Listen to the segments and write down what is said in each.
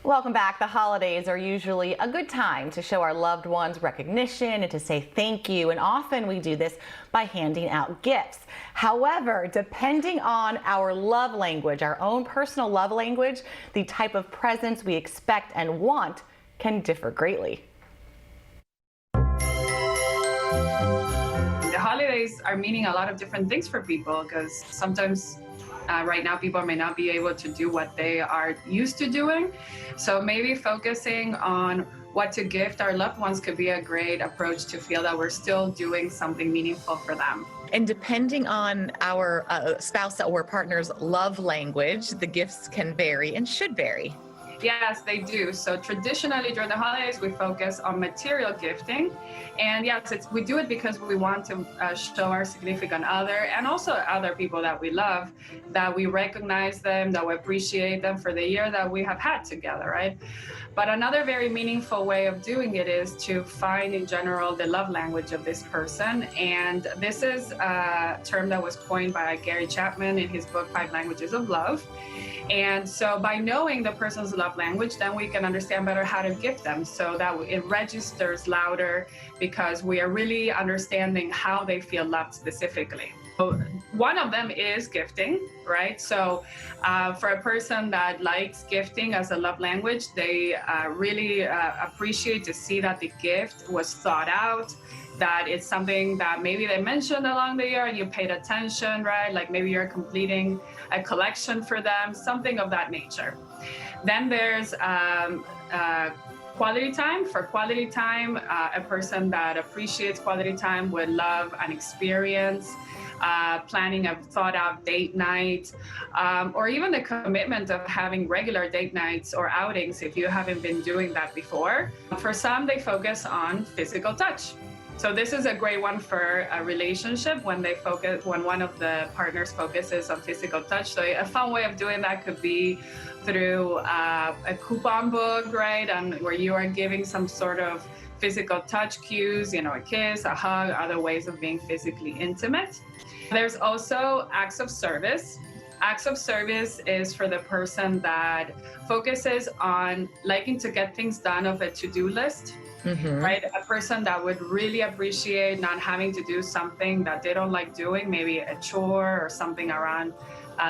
Welcome back. The holidays are usually a good time to show our loved ones recognition and to say thank you. And often we do this by handing out gifts. However, depending on our love language, our own personal love language, the type of presents we expect and want can differ greatly. The holidays are meaning a lot of different things for people because sometimes right now people may not be able to do what they are used to doing. So maybe focusing on what to gift our loved ones could be a great approach to feel that we're still doing something meaningful for them. And depending on our spouse or partner's love language, the gifts can vary and should vary. Yes, they do. So traditionally during the holidays, we focus on material gifting. And yes, we do it because we want to show our significant other and also other people that we love, that we recognize them, that we appreciate them for the year that we have had together, right? But another very meaningful way of doing it is to find in general the love language of this person. And this is a term that was coined by Gary Chapman in his book, 5 Languages of Love. And so by knowing the person's love language, then we can understand better how to gift them so that it registers louder because we are really understanding how they feel loved specifically. So one of them is gifting, right? So for a person that likes gifting as a love language, they really appreciate to see that the gift was thought out, that it's something that maybe they mentioned along the year and you paid attention, right? Like maybe you're completing a collection for them, something of that nature. Then there's quality time. For quality time, a person that appreciates quality time would love an experience, planning a thought out date night, or even the commitment of having regular date nights or outings if you haven't been doing that before. For some, they focus on physical touch. So this is a great one for a relationship when one of the partners focuses on physical touch. So a fun way of doing that could be through a coupon book, right? And where you are giving some sort of physical touch cues, a kiss, a hug, other ways of being physically intimate. There's also acts of service. Acts of service is for the person that focuses on liking to get things done of a to-do list. Right? A person that would really appreciate not having to do something that they don't like doing, maybe a chore or something around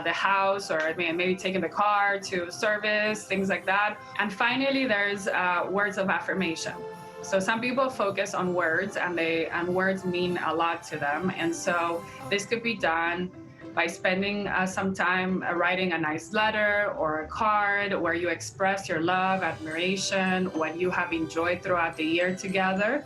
the house, or maybe taking the car to service, things like that. And finally, there's words of affirmation. So some people focus on words and words mean a lot to them. And so this could be done by spending some time writing a nice letter or a card where you express your love, admiration, what you have enjoyed throughout the year together.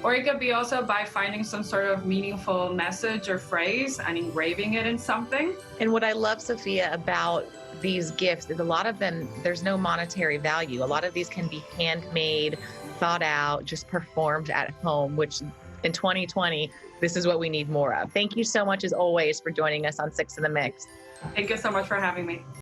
Or it could be also by finding some sort of meaningful message or phrase and engraving it in something. And what I love, Sophia, about these gifts is a lot of them, there's no monetary value. A lot of these can be handmade, thought out, just performed at home, which in 2020, this is what we need more of. Thank you so much, as always, for joining us on Six in the Mix. Thank you so much for having me.